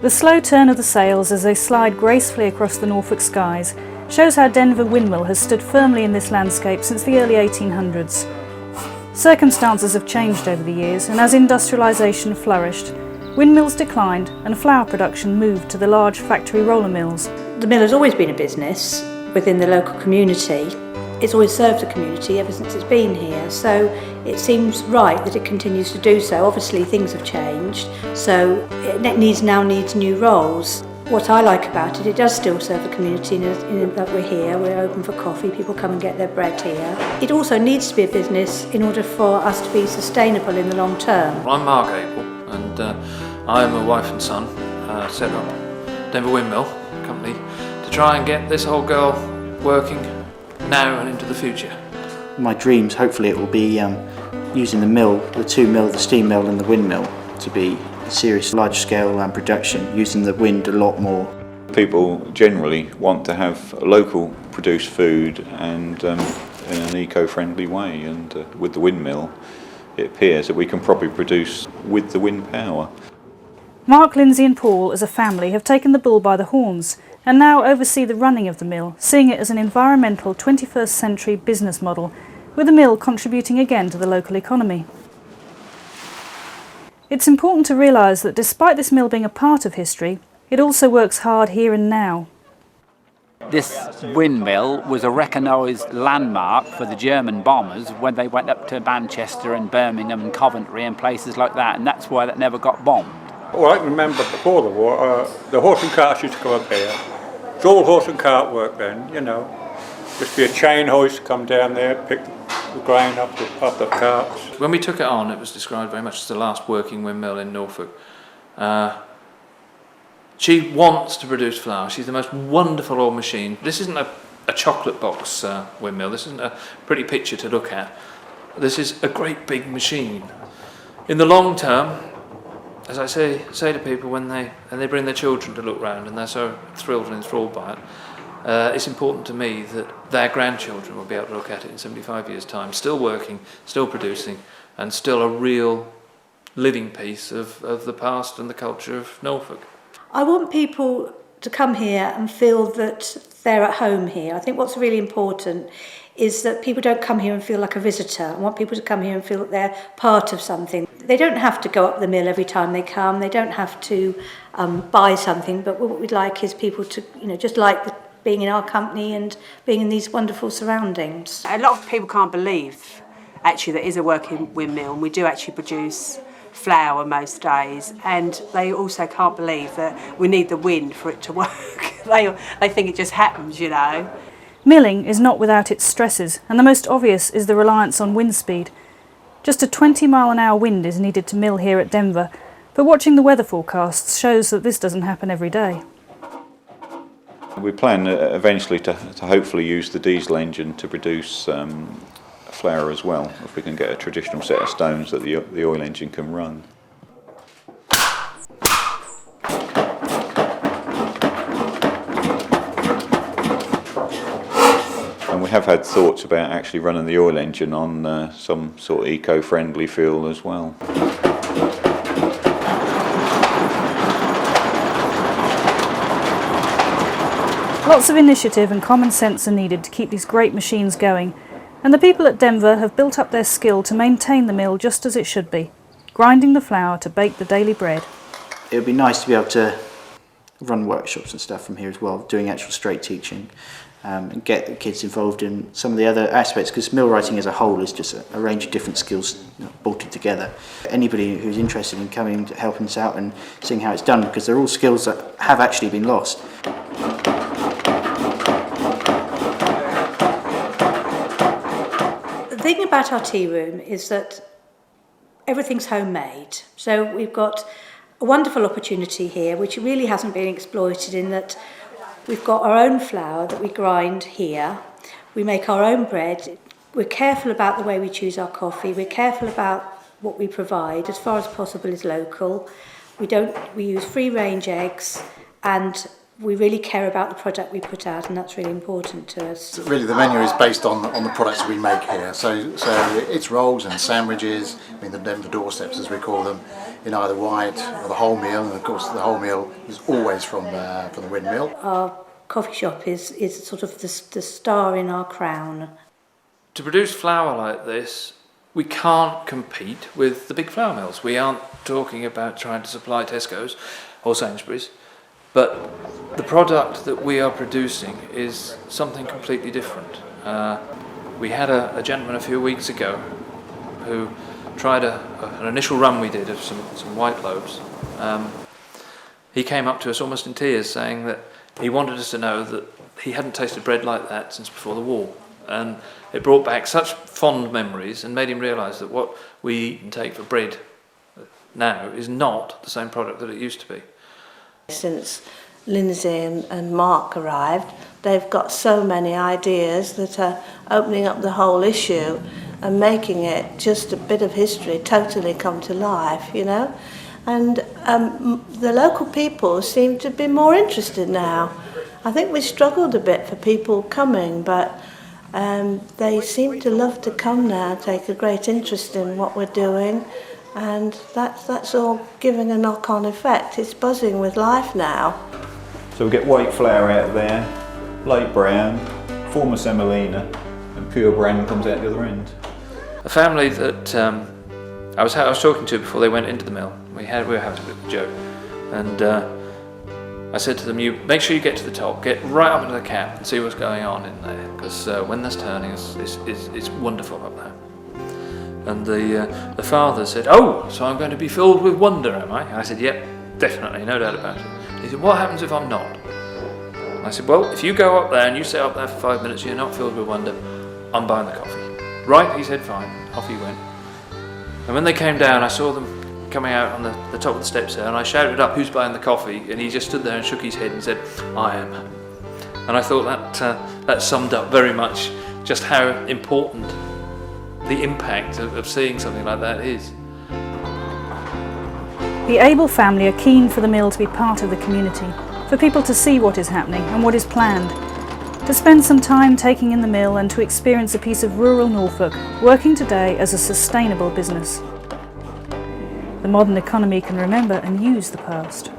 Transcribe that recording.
The slow turn of the sails as they slide gracefully across the Norfolk skies shows how Denver Windmill has stood firmly in this landscape since the early 1800s. Circumstances have changed over the years, and as industrialisation flourished, windmills declined and flour production moved to the large factory roller mills. The mill has always been a business within the local community. It's always served the community ever since it's been here, so it seems right that it continues to do so. Obviously things have changed, so it now needs new roles. What I like about it, it does still serve the community in that we're here, we're open for coffee, people come and get their bread here. It also needs to be a business in order for us to be sustainable in the long term. I'm Mark April, and I and my wife and son set up Denver Windmill company to try and get this whole girl working now and into the future. My dreams, hopefully it will be using the mill, the the steam mill and the windmill, to be a serious large-scale production, using the wind a lot more. People generally want to have local produced food and in an eco-friendly way, and with the windmill it appears that we can probably produce with the wind power. Mark, Lindsay and Paul as a family have taken the bull by the horns and now oversee the running of the mill, seeing it as an environmental 21st century business model, with the mill contributing again to the local economy. It's important to realise that despite this mill being a part of history, it also works hard here and now. This windmill was a recognised landmark for the German bombers when they went up to Manchester and Birmingham and Coventry and places like that, and that's why that never got bombed. Well, I can remember before the war, the horse and carts used to come up here. It's all horse and cart work then, you know. Just be a chain hoist, come down there, pick the grain up the carts. When we took it on, it was described very much as the last working windmill in Norfolk. She wants to produce flour. She's the most wonderful old machine. This isn't a chocolate box windmill. This isn't a pretty picture to look at. This is a great big machine. In the long term, as I say to people when they bring their children to look round and they're so thrilled and enthralled by it, it's important to me that their grandchildren will be able to look at it in 75 years' time, still working, still producing, and still a real living piece of the past and the culture of Norfolk. I want people to come here and feel that they're at home here. I think what's really important is that people don't come here and feel like a visitor. I want people to come here and feel that they're part of something. They don't have to go up the mill every time they come. They don't have to buy something, but what we'd like is people to, just like being in our company and being in these wonderful surroundings. A lot of people can't believe actually there is a working windmill, and we do actually produce flour most days, and they also can't believe that we need the wind for it to work. They think it just happens, Milling is not without its stresses, and the most obvious is the reliance on wind speed. Just a 20-mile-an-hour wind is needed to mill here at Denver, but watching the weather forecasts shows that this doesn't happen every day. We plan eventually to hopefully use the diesel engine to produce flour as well, if we can get a traditional set of stones that the oil engine can run. And we have had thoughts about actually running the oil engine on some sort of eco-friendly fuel as well. Lots of initiative and common sense are needed to keep these great machines going, and the people at Denver have built up their skill to maintain the mill just as it should be, grinding the flour to bake the daily bread. It would be nice to be able to run workshops and stuff from here as well, doing actual straight teaching, and get the kids involved in some of the other aspects, because mill writing as a whole is just a range of different skills bolted together. Anybody who's interested in coming to helping us out and seeing how it's done, because they're all skills that have actually been lost. The thing about our tea room is that everything's homemade. So we've got a wonderful opportunity here, which really hasn't been exploited, in that we've got our own flour that we grind here. We make our own bread. We're careful about the way we choose our coffee. We're careful about what we provide. As far as possible is local. We use free-range eggs, and We really care about the product we put out, and that's really important to us. So really, the menu is based on the products we make here. So it's rolls and sandwiches. I mean, the Denver doorsteps, as we call them, in either white or the wholemeal. And of course, the wholemeal is always from the Windmill. Our coffee shop is sort of the star in our crown. To produce flour like this, we can't compete with the big flour mills. We aren't talking about trying to supply Tesco's or Sainsbury's. But the product that we are producing is something completely different. We had a gentleman a few weeks ago who tried an initial run we did of some white loaves. He came up to us almost in tears saying that he wanted us to know that he hadn't tasted bread like that since before the war. And it brought back such fond memories and made him realise that what we eat and take for bread now is not the same product that it used to be. Since Lindsay and Mark arrived, they've got so many ideas that are opening up the whole issue and making it just a bit of history totally come to life, you know. And the local people seem to be more interested now. I think we struggled a bit for people coming, but they seem to love to come now, take a great interest in what we're doing. And that's all giving a knock-on effect. It's buzzing with life now. So we get white flour out there, light brown, former semolina, and pure bran comes out the other end. A family that I was talking to before they went into the mill, we were having a bit of a joke, and I said to them, "You make sure you get to the top, get right up into the cap and see what's going on in there, because when there's turning, it's wonderful up there." And the father said, "Oh, so I'm going to be filled with wonder, am I?" I said, "Yep, definitely, no doubt about it." He said, "What happens if I'm not?" I said, "Well, if you go up there and you sit up there for 5 minutes and you're not filled with wonder, I'm buying the coffee." "Right," he said, "fine." Off he went. And when they came down, I saw them coming out on the top of the steps there, and I shouted up, "Who's buying the coffee?" And he just stood there and shook his head and said, "I am." And I thought that summed up very much just how important the impact of seeing something like that is. The Abel family are keen for the mill to be part of the community, for people to see what is happening and what is planned, to spend some time taking in the mill and to experience a piece of rural Norfolk working today as a sustainable business. The modern economy can remember and use the past.